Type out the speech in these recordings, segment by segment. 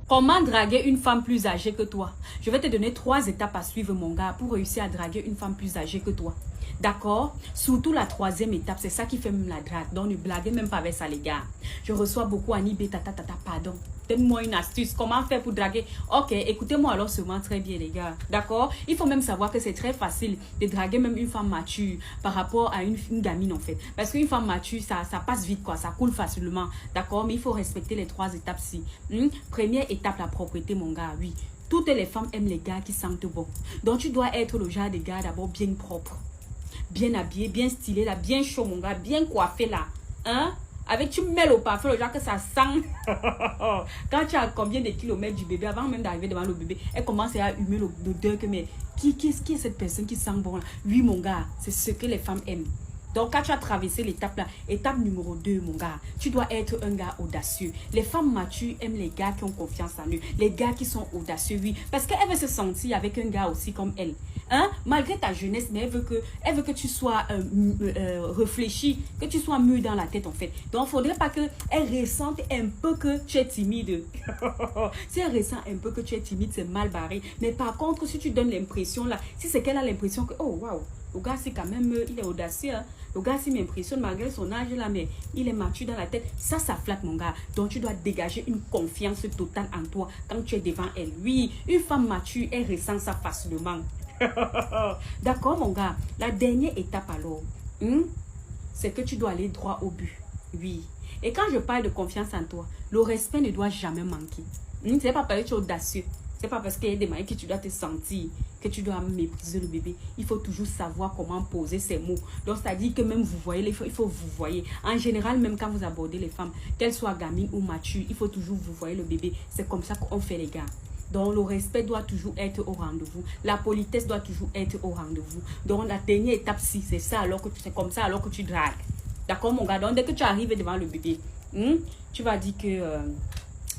Comment draguer une femme plus âgée que toi? Je vais te donner 3 étapes à suivre, mon gars, pour réussir à draguer une femme plus âgée que toi. D'accord? Surtout la 3e étape, c'est ça qui fait même la drague. Donc ne blaguez même pas avec ça, les gars. Je reçois beaucoup Annie pardon. Donne-moi une astuce. Comment faire pour draguer? Ok, écoutez-moi alors seulement très bien, les gars. D'accord? Il faut même savoir que c'est très facile de draguer même une femme mature par rapport à une gamine, en fait. Parce qu'une femme mature, ça passe vite, quoi. Ça coule facilement. D'accord? Mais il faut respecter les 3 étapes-ci. Première étape, la propreté, mon gars. Oui. Toutes les femmes aiment les gars qui sentent bon. Donc, tu dois être le genre de gars d'abord bien propre. Bien habillé, bien stylé, là, bien chaud, mon gars, bien coiffé, là. Hein? Avec, tu mets le parfum, le genre que ça sent. Quand tu as combien de kilomètres du bébé, avant même d'arriver devant le bébé, elle commence à humer l'odeur que, mais qui est cette personne qui sent bon, là? Oui, mon gars, c'est ce que les femmes aiment. Donc, quand tu as traversé l'étape là, étape numéro 2, mon gars, tu dois être un gars audacieux. Les femmes matures aiment les gars qui ont confiance en eux. Les gars qui sont audacieux, oui. Parce qu'elle veut se sentir avec un gars aussi comme elle. Hein? Malgré ta jeunesse, mais elle veut que tu sois réfléchi, que tu sois mûr dans la tête, en fait. Donc, il ne faudrait pas qu'elle ressente un peu que tu es timide. Si elle ressent un peu que tu es timide, c'est mal barré. Mais par contre, si tu donnes l'impression là, si c'est qu'elle a l'impression que, oh, waouh, le gars, c'est quand même, il est audacieux. Hein? Le gars, s'il m'impressionne malgré son âge là, mais il est mature dans la tête. Ça flatte, mon gars. Donc, tu dois dégager une confiance totale en toi quand tu es devant elle. Oui, une femme mature, elle ressent ça facilement. D'accord, mon gars. La dernière étape alors, c'est que tu dois aller droit au but. Oui. Et quand je parle de confiance en toi, le respect ne doit jamais manquer. C'est pas parce que tu es audacieux. C'est pas parce qu'il y a des manières que tu dois te sentir, que tu dois mépriser le bébé. Il faut toujours savoir comment poser ces mots. Donc, c'est-à-dire que même vous voyez, il faut vous voyez. En général, même quand vous abordez les femmes, qu'elles soient gamines ou matures, il faut toujours vous voyez le bébé. C'est comme ça qu'on fait, les gars. Donc, le respect doit toujours être au rendez-vous. La politesse doit toujours être au rendez-vous. Donc, la dernière étape, si c'est ça, alors que c'est comme ça, alors que tu dragues. D'accord, mon gars? Donc, dès que tu arrives devant le bébé, tu vas dire que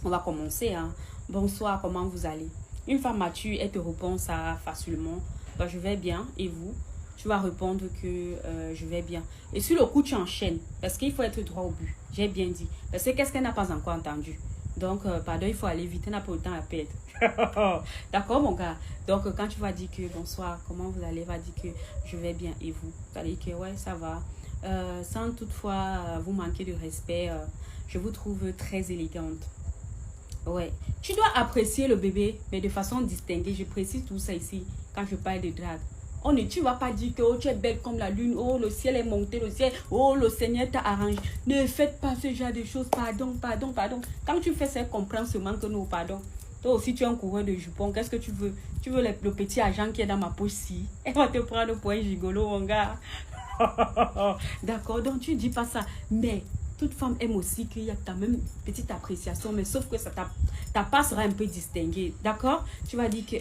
on va commencer, hein. Bonsoir, comment vous allez? Une femme mature, elle te répond ça facilement. Bah, je vais bien, et vous? Tu vas répondre que je vais bien. Et sur le coup, tu enchaînes. Parce qu'il faut être droit au but. J'ai bien dit. Parce que qu'est-ce qu'elle n'a pas encore entendu? Donc, pardon, il faut aller vite. Elle n'a pas le temps à perdre. D'accord, mon gars? Donc, quand tu vas dire que bonsoir, comment vous allez? Va dire que je vais bien, et vous? Tu vas dire que ouais, ça va. Sans toutefois vous manquer de respect, je vous trouve très élégante. Ouais, tu dois apprécier le bébé, mais de façon distinguée. Je précise tout ça ici quand je parle de drague. Tu ne vas pas dire que oh, tu es belle comme la lune, oh le ciel est monté, le ciel, oh le Seigneur t'a arrangé. Ne faites pas ce genre de choses, pardon. Quand tu fais ça, comprends seulement que non, pardon. Toi aussi, tu es un coureur de jupons, qu'est-ce que tu veux? Tu veux le petit argent qui est dans ma poche si? Elle va te prendre pour un gigolo, mon gars. D'accord, donc tu ne dis pas ça, mais toute femme aime aussi qu'il y a ta même petite appréciation, mais sauf que ta part sera un peu distinguée. D'accord? Tu vas dire que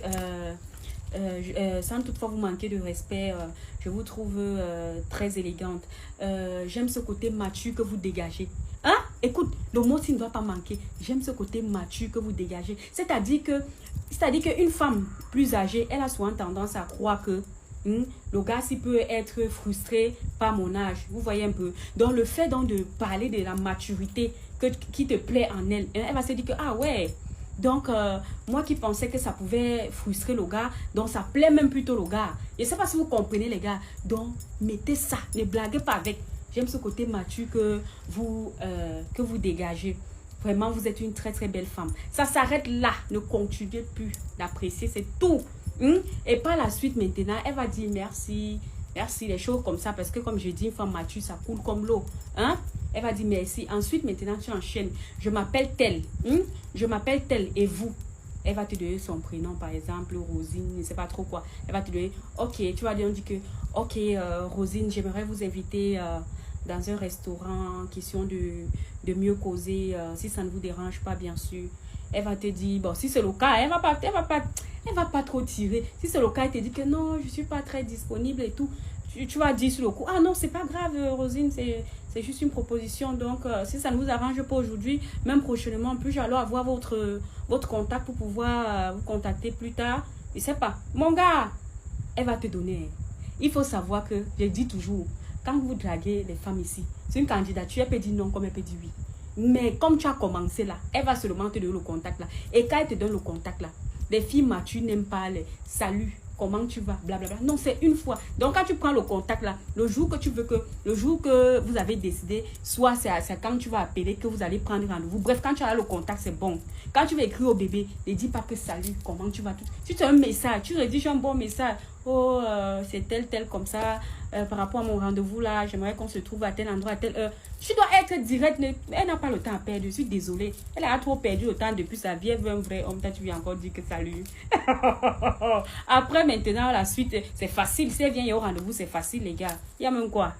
sans toutefois vous manquer de respect, je vous trouve très élégante. J'aime ce côté mature que vous dégagez. Hein? Écoute, le mot s'il ne doit pas manquer. J'aime ce côté mature que vous dégagez. C'est-à-dire qu'une femme plus âgée, elle a souvent tendance à croire que le gars, s'il peut être frustré par mon âge. Vous voyez un peu. Donc, le fait donc de parler de la maturité qui te plaît en elle, elle va se dire que, ah ouais. Donc, moi qui pensais que ça pouvait frustrer le gars, donc ça plaît même plutôt le gars. Je ne sais pas si vous comprenez, les gars. Donc, mettez ça. Ne blaguez pas avec. J'aime ce côté mature que vous dégagez. Vraiment, vous êtes une très très belle femme. Ça s'arrête là. Ne continuez plus d'apprécier. C'est tout. Et par la suite, maintenant, elle va dire merci. Merci, les choses comme ça. Parce que comme je dis, une femme mature, ça coule comme l'eau. Hein? Elle va dire merci. Ensuite, maintenant, tu enchaînes. Je m'appelle telle. Je m'appelle telle. Et vous? Elle va te donner son prénom, par exemple, Rosine, je ne sais pas trop quoi. Elle va te donner, ok, tu vas dire, on dit que, ok, Rosine, j'aimerais vous inviter dans un restaurant, question de mieux causer, si ça ne vous dérange pas, bien sûr. Elle va te dire, bon, si c'est le cas, elle va pas trop tirer. Si c'est le cas, elle te dit que non, je ne suis pas très disponible et tout. Tu vas dire sur le coup, ah non, c'est pas grave, Rosine, c'est juste une proposition. Donc, si ça ne vous arrange pas aujourd'hui, même prochainement, puis-je alors avoir votre contact pour pouvoir vous contacter plus tard? Je ne sais pas. Mon gars, elle va te donner. Il faut savoir que, je dis toujours, quand vous draguez les femmes ici, c'est une candidature, elle peut dire non comme elle peut dire oui. Mais comme tu as commencé là, elle va seulement te donner le contact là. Et quand elle te donne le contact là, les filles matures n'aiment pas les salut, comment tu vas, blablabla. Non, c'est une fois. Donc quand tu prends le contact là, le jour que vous avez décidé, soit c'est quand tu vas appeler que vous allez prendre rendez-vous. Bref, quand tu as le contact, c'est bon. Quand tu vas écrire au bébé, ne dis pas que salut, comment tu vas. Si tu as un message, tu rédiges un bon message. Oh, c'est tel comme ça. Par rapport à mon rendez-vous là, j'aimerais qu'on se trouve à tel endroit, à telle heure. Tu dois être direct. Elle n'a pas le temps à perdre. Je suis désolée. Elle a trop perdu le temps depuis sa vie. Elle veut un vrai homme. Tu lui as encore dit que salut. Après, maintenant, la suite, c'est facile. Si elle vient au rendez-vous, c'est facile, les gars. Il y a même quoi.